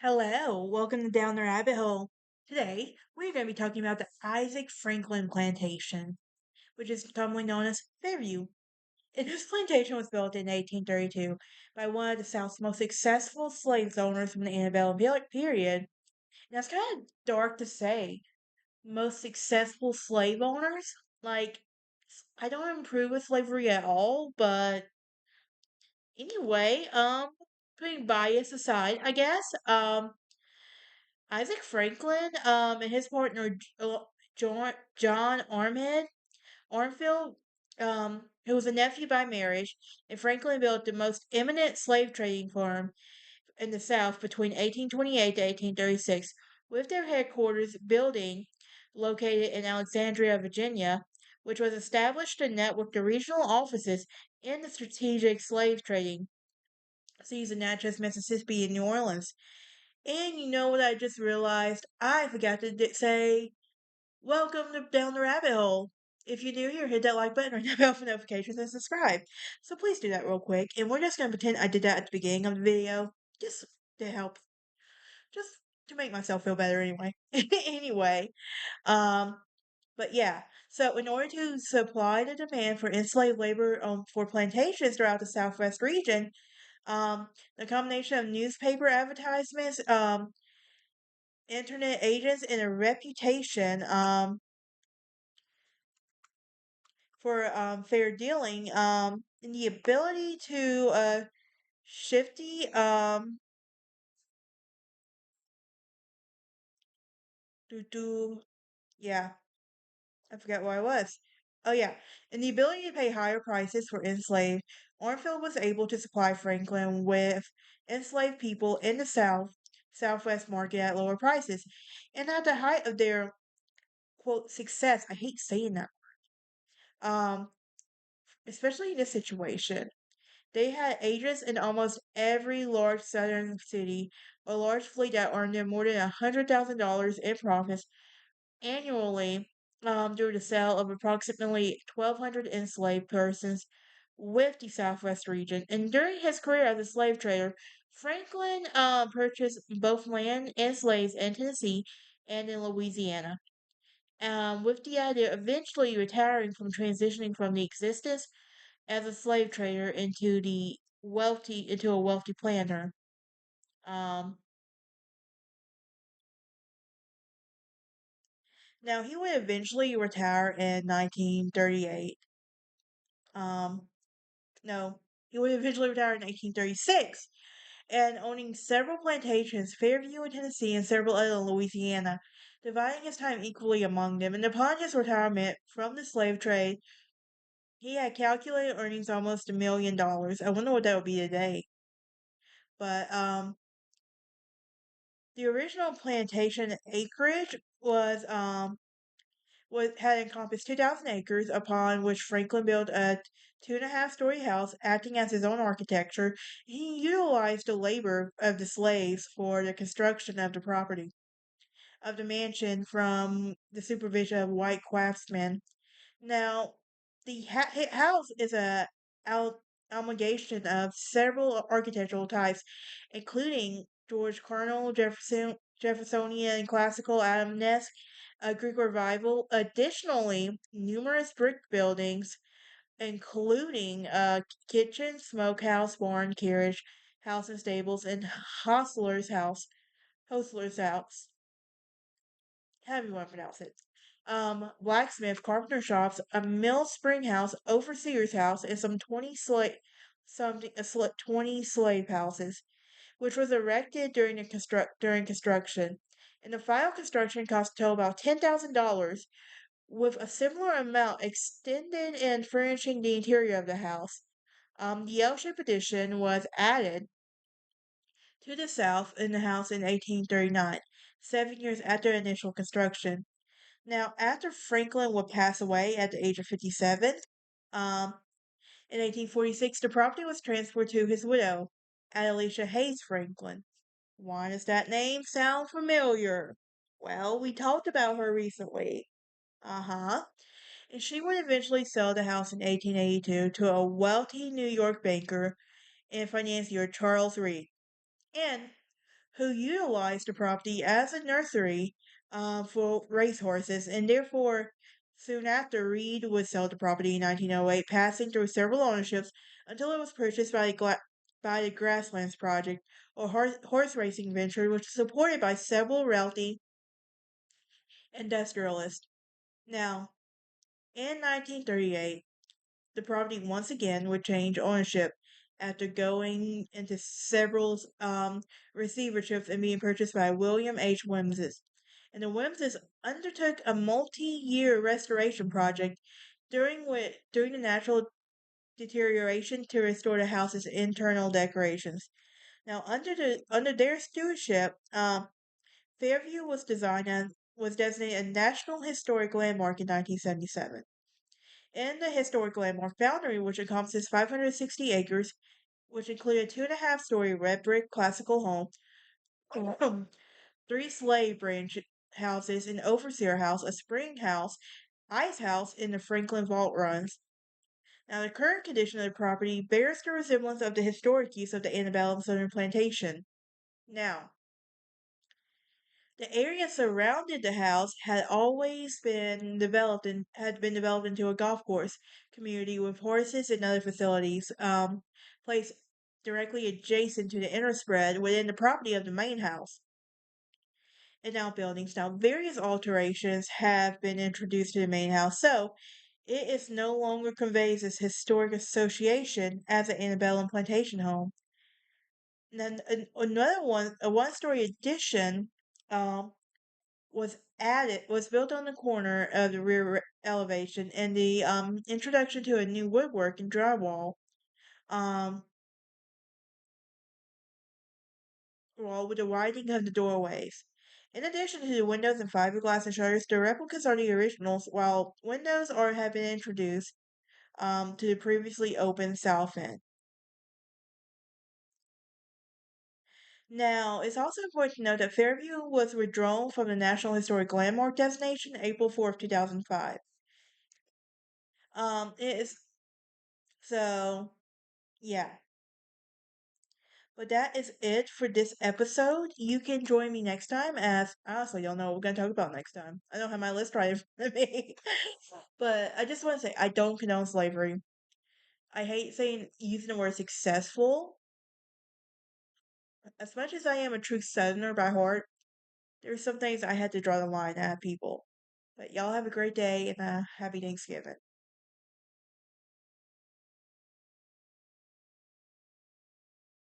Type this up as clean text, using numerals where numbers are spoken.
Hello, welcome to Down the Rabbit Hole. Today, we're going to be talking about the Isaac Franklin Plantation, which is commonly known as Fairview. And this plantation was built in 1832 by one of the South's most successful slave owners from the antebellum period. Now, it's kind of dark to say, most successful slave owners? Like, I don't approve of slavery at all, but anyway, putting bias aside, I guess, Isaac Franklin, and his partner John Armfield, who was a nephew by marriage, and Franklin built the most eminent slave trading firm in the South between 1828 to 1836, with their headquarters building located in Alexandria, Virginia, which was established to network the regional offices in the strategic slave trading seas in Natchez, Mississippi, and New Orleans. And you know what I just realized? I forgot to say, welcome to Down the Rabbit Hole. If you're new here, hit that like button, ring that bell for notifications, and subscribe. So please do that real quick. And we're just going to pretend I did that at the beginning of the video, just to help, just to make myself feel better anyway. Anyway, um, but yeah. So in order to supply the demand for enslaved labor for plantations throughout the Southwest region, um, the combination of newspaper advertisements, internet agents, and a reputation for fair dealing, and the ability to shifty do yeah, I forgot where I was. Oh yeah, and the ability to pay higher prices for enslaved, Ornfield was able to supply Franklin with enslaved people in the Southwest market at lower prices. And at the height of their quote success, I hate saying that, um, especially in this situation. They had agents in almost every large southern city, a large fleet that earned them more than $100,000 in profits annually through the sale of approximately 1,200 enslaved persons with the Southwest region. And during his career as a slave trader, Franklin purchased both land and slaves in Tennessee and in Louisiana. With the idea of eventually retiring from transitioning from the existence as a slave trader into a wealthy planter. Um, Now he would eventually retire in 1938. Um, no, he would eventually retire in 1836, and owning several plantations, Fairview in Tennessee and several other in Louisiana, dividing his time equally among them. And upon his retirement from the slave trade, he had calculated earnings almost $1 million. I wonder what that would be today. But the original plantation acreage had encompassed 2,000 acres, upon which Franklin built a 2.5-story house, acting as his own architecture. He utilized the labor of the slaves for the construction of the property of the mansion from the supervision of white craftsmen. Now, the house is a amalgamation of several architectural types, including George Carnell, Jeffersonian, and Classical, Adamesque, Greek Revival. Additionally, numerous brick buildings, including a kitchen, smokehouse, barn, carriage house, and stables, and hostler's house, however you want to pronounce it. Blacksmith, carpenter shops, a mill spring house, overseer's house, and some 20 slave houses, which was erected during construction. And the final construction cost a total about $10,000, with a similar amount extended and furnishing the interior of the house. The L-shaped addition was added to the south in the house in 1839, 7 years after initial construction. Now, after Franklin would pass away at the age of 57, um, in 1846, the property was transferred to his widow, Adelicia Hayes Franklin. Why does that name sound familiar? Well, we talked about her recently. Uh huh. And she would eventually sell the house in 1882 to a wealthy New York banker and financier, Charles Reed, and who utilized the property as a nursery for racehorses, and therefore, soon after, Reed would sell the property in 1908, passing through several ownerships until it was purchased by the Grasslands Project, or horse racing venture, which was supported by several wealthy industrialists. Now, in 1938, the property once again would change ownership after going into several receiverships and being purchased by William H. Wimses. And the Wimses undertook a multi-year restoration project during the natural deterioration to restore the house's internal decorations. Now, under their stewardship, Fairview was designated a National Historic Landmark in 1977. In the historic landmark boundary, which encompasses 560 acres, which included a 2.5-story red brick classical home, three slave branch houses, an overseer house, a spring house, ice house, and the Franklin vault runs. Now, the current condition of the property bears the resemblance of the historic use of the antebellum southern plantation. Now, the area surrounding the house had been developed into a golf course community with horses and other facilities placed directly adjacent to the inner spread within the property of the main house and outbuildings. Now, various alterations have been introduced to the main house, so it is no longer conveys its historic association as an antebellum plantation home. And then another one, a one-story addition, um, was built on the corner of the rear elevation, and the introduction to a new woodwork and drywall um wall with the widening of the doorways. In addition to the windows and fiberglass and shutters, the replicas are the originals, while windows are have been introduced to the previously open south end. Now, it's also important to note that Fairview was withdrawn from the National Historic Landmark designation April 4th, 2005. It is so yeah. But that is it for this episode. You can join me next time, as I honestly don't know what we're going to talk about next time. I don't have my list right in front of me. But I just want to say I don't condone slavery. I hate using the word successful. As much as I am a true Southerner by heart, there's some things I had to draw the line at people. But y'all have a great day and a happy Thanksgiving.